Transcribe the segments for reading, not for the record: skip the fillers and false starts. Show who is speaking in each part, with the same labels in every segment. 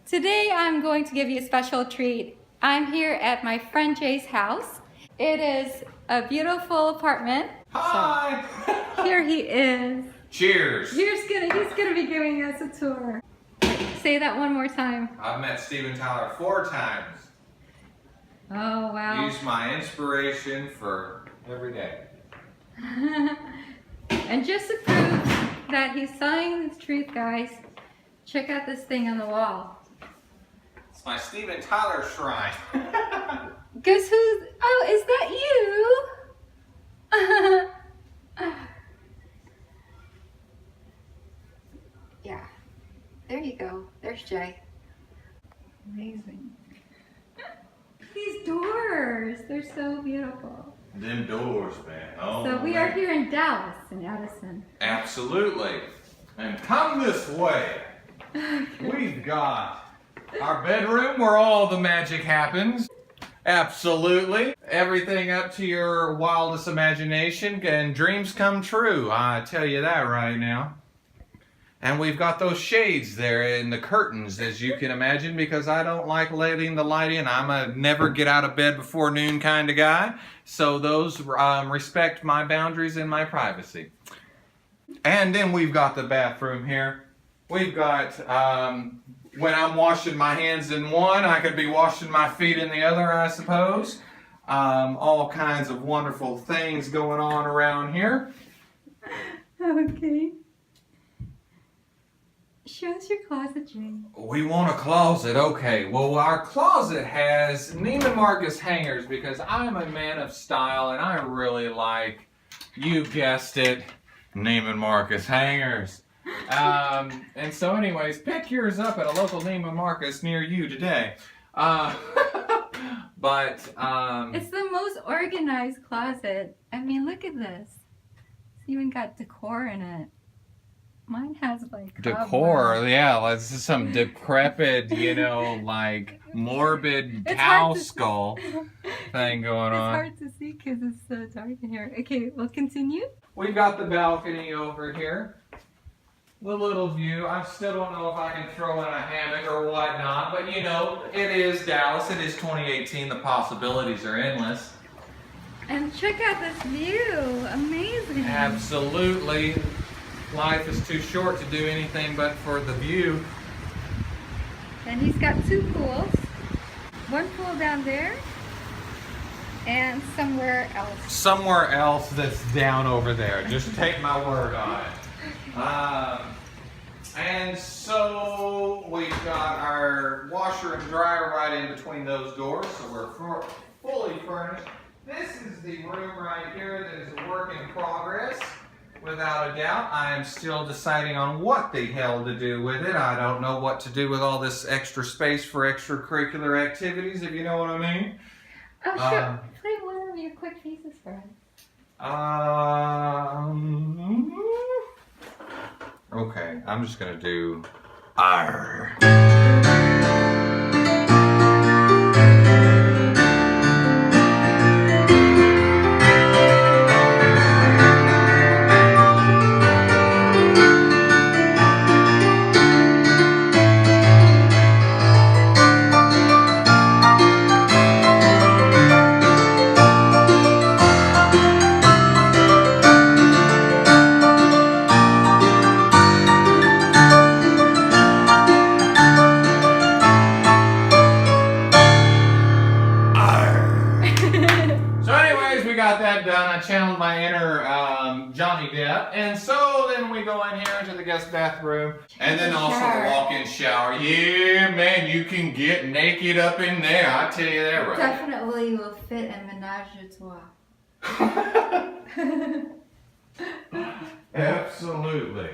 Speaker 1: Today I'm going to give you a special treat. I'm here at my friend Jay's house. It is a beautiful apartment.
Speaker 2: Hi!
Speaker 1: So, here he is.
Speaker 2: Cheers!
Speaker 1: He's gonna be giving us a tour. Say that one more time.
Speaker 2: I've met Steven Tyler 4 times.
Speaker 1: Oh, wow.
Speaker 2: He's my inspiration for every day.
Speaker 1: And just to prove that he's telling the truth, guys, check out this thing on the wall.
Speaker 2: It's my Steven Tyler shrine.
Speaker 1: Guess who's... Oh, is that you? Yeah. There you go. There's Jay. Amazing. These doors, they're so beautiful.
Speaker 2: Them doors, man. Oh,
Speaker 1: So we
Speaker 2: man.
Speaker 1: are here in Dallas, in Addison.
Speaker 2: Absolutely. And come this way. We've got our bedroom where all the magic happens. Absolutely. Everything up to your wildest imagination and dreams come true. I tell you that right now. And we've got those shades there in the curtains, as you can imagine, because I don't like letting the light in. I'm a never get out of bed before noon kind of guy. So those respect my boundaries and my privacy. And then we've got the bathroom here. We've got, when I'm washing my hands in one, I could be washing my feet in the other, I suppose. All kinds of wonderful things going on around here.
Speaker 1: Okay. Show us your closet, Jay.
Speaker 2: We want a closet, okay. Well, our closet has Neiman Marcus hangers because I'm a man of style and I really like, you guessed it, Neiman Marcus hangers. And so anyways, pick yours up at a local Neiman Marcus near you today.
Speaker 1: It's the most organized closet. I mean, look at this. It's even got decor in it. Mine has like
Speaker 2: Decor, yeah, this is some decrepit, like morbid cow skull thing going on.
Speaker 1: It's hard to see because it's so dark in here. Okay, we'll continue.
Speaker 2: We've got the balcony over here. The little view. I still don't know if I can throw in a hammock or whatnot, but it is Dallas. It is 2018. The possibilities are endless.
Speaker 1: And check out this view. Amazing.
Speaker 2: Absolutely. Life is too short to do anything but for the view.
Speaker 1: And he's got 2 pools. One pool down there and somewhere else.
Speaker 2: Somewhere else that's down over there. Just take my word on it. And so we've got our washer and dryer right in between those doors, so we're fully furnished. This is the room right here that is a work in progress. Without a doubt, I am still deciding on what the hell to do with it. I don't know what to do with all this extra space for extracurricular activities, if you know what I mean.
Speaker 1: Oh, sure. Play one of your quick pieces for us.
Speaker 2: Okay, I'm just gonna do Arr. That done. I channeled my inner Johnny Depp, and so then we go in here into the guest bathroom, and then also the walk-in shower. Yeah, man, you can get naked up in there. I tell you that right.
Speaker 1: Definitely will fit in menage a trois.
Speaker 2: Absolutely.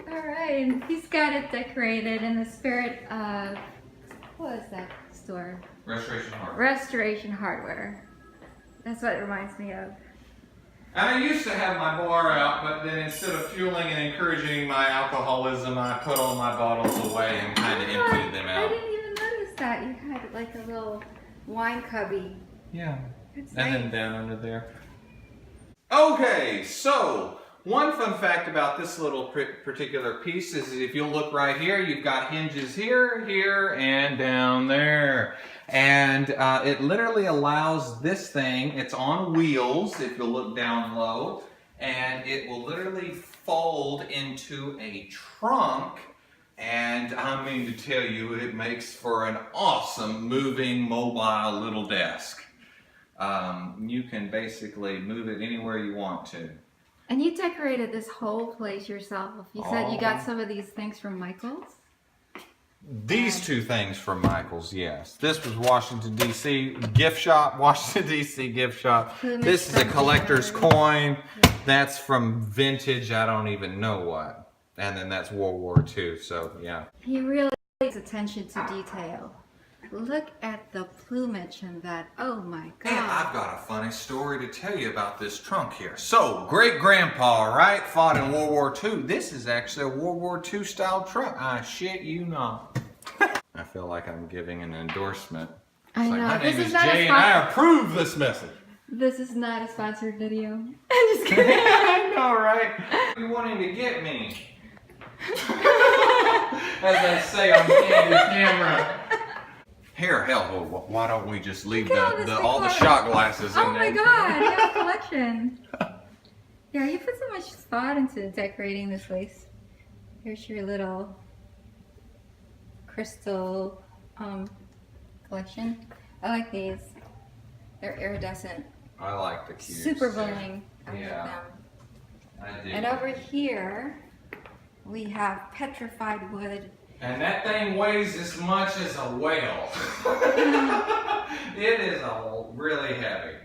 Speaker 1: All right, he's got it decorated in the spirit of, what is that store?
Speaker 2: Restoration Hardware.
Speaker 1: Restoration Hardware. That's what it reminds me of.
Speaker 2: And I used to have my bar out, but then instead of fueling and encouraging my alcoholism, I put all my bottles away and kind of emptied them out.
Speaker 1: I didn't even notice that. You had like a little wine cubby.
Speaker 2: Yeah.
Speaker 1: It's
Speaker 2: and
Speaker 1: nice.
Speaker 2: then down under there. Okay, so One fun fact about this little particular piece is if you'll look right here, you've got hinges here, here, and down there. And it literally allows this thing, it's on wheels, if you'll look down low, and it will literally fold into a trunk. And I mean to tell you, it makes for an awesome moving, mobile little desk. You can basically move it anywhere you want to.
Speaker 1: And you decorated this whole place yourself. You said you got some of these things from Michael's?
Speaker 2: These two things from Michael's, yes. This was Washington, D.C. gift shop, Washington, D.C. gift shop. This is a collector's coin. That's from vintage, I don't even know what. And then that's World War II, so yeah.
Speaker 1: He really pays attention to detail. Look at the plumage in that. Oh my God.
Speaker 2: And I've got a funny story to tell you about this trunk here. So, great-grandpa, right, fought in World War II. This is actually a World War II style trunk. I shit you not. I feel like I'm giving an endorsement.
Speaker 1: I know.
Speaker 2: My name is Jay and I approve this message.
Speaker 1: This is not a sponsored video. I'm just kidding.
Speaker 2: I know, right? What are you wanting to get me? As I say on the camera. Here, hell, why don't we just leave all the shot glasses in there?
Speaker 1: Oh my God, you have a collection. Yeah, you put so much thought into decorating this place. Here's your little crystal collection. I like these. They're iridescent.
Speaker 2: I like the cute.
Speaker 1: Super bling. I
Speaker 2: Yeah.
Speaker 1: like them.
Speaker 2: I do.
Speaker 1: And over here, we have petrified wood.
Speaker 2: And that thing weighs as much as a whale. It is really heavy.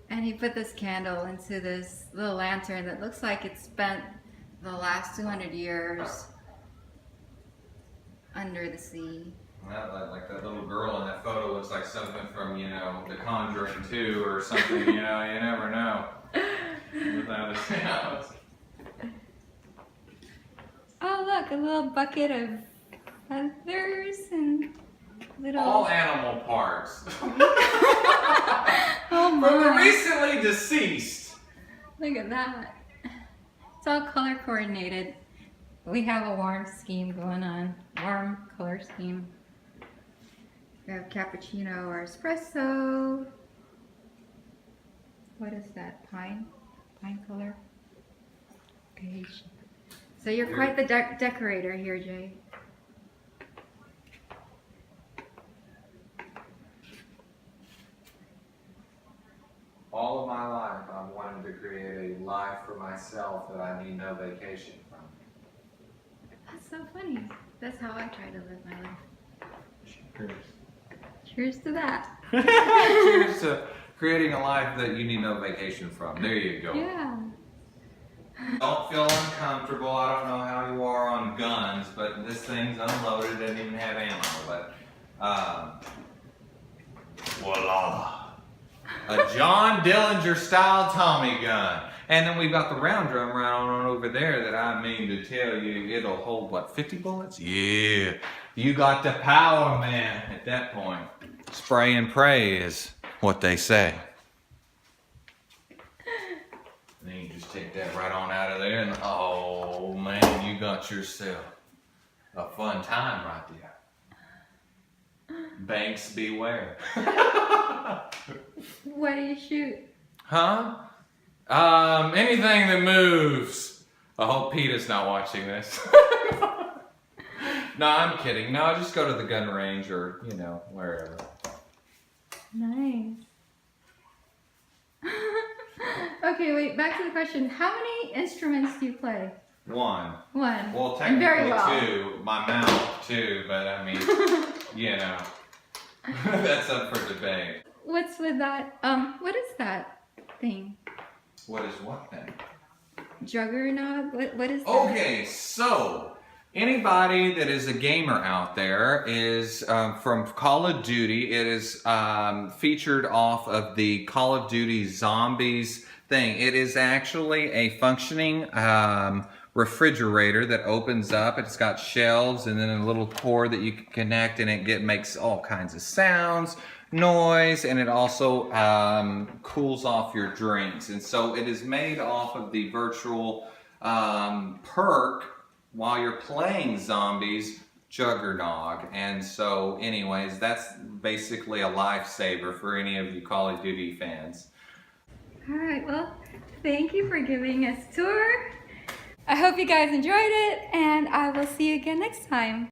Speaker 1: And he put this candle into this little lantern that looks like it spent the last 200 years under the sea.
Speaker 2: Like that little girl in that photo looks like something from, you know, The Conjuring 2 or something, you know, you never know. Without a doubt.
Speaker 1: Oh look, a little bucket of feathers and little...
Speaker 2: All animal parts.
Speaker 1: Oh
Speaker 2: From the
Speaker 1: my.
Speaker 2: recently deceased.
Speaker 1: Look at that. It's all color coordinated. We have a warm scheme going on. Warm color scheme. We have cappuccino or espresso. What is that? Pine? Pine color? Beige. So you're quite the decorator here, Jay.
Speaker 2: All of my life I've wanted to create a life for myself that I need no vacation from.
Speaker 1: That's so funny. That's how I try to live my life.
Speaker 2: Cheers.
Speaker 1: Cheers to that.
Speaker 2: Cheers to creating a life that you need no vacation from. There you go.
Speaker 1: Yeah.
Speaker 2: Don't feel uncomfortable. I don't know how you are on guns, but this thing's unloaded. It doesn't even have ammo. But voila, a John Dillinger style Tommy gun. And then we've got the round drum right on over there that I mean to tell you, it'll hold what, 50 bullets? Yeah, you got the power, man. At that point, spray and pray is what they say. And then you just take that right on out of there, and oh man, you got yourself a fun time right there. Banks beware.
Speaker 1: What do you shoot?
Speaker 2: Huh? Anything that moves. I hope Peter's not watching this. No, I'm kidding. No, just go to the gun range or, you know, wherever.
Speaker 1: Nice. Okay, wait, back to the question. How many instruments do you play?
Speaker 2: One.
Speaker 1: One.
Speaker 2: Well,
Speaker 1: And very
Speaker 2: technically
Speaker 1: well.
Speaker 2: two. My mouth, too, but I mean, you know. That's up for debate.
Speaker 1: What's with that? What is that thing?
Speaker 2: What is what then?
Speaker 1: Juggernaut? What is that?
Speaker 2: Okay, so anybody that is a gamer out there is from Call of Duty. It is featured off of the Call of Duty Zombies thing. It is actually a functioning refrigerator that opens up. It's got shelves and then a little cord that you can connect, and it makes all kinds of sounds. noise, and it also cools off your drinks. And so it is made off of the virtual perk while you're playing Zombies Juggernog. And so anyways, that's basically a lifesaver for any of you Call of Duty fans.
Speaker 1: Alright, well, thank you for giving us a tour. I hope you guys enjoyed it, and I will see you again next time.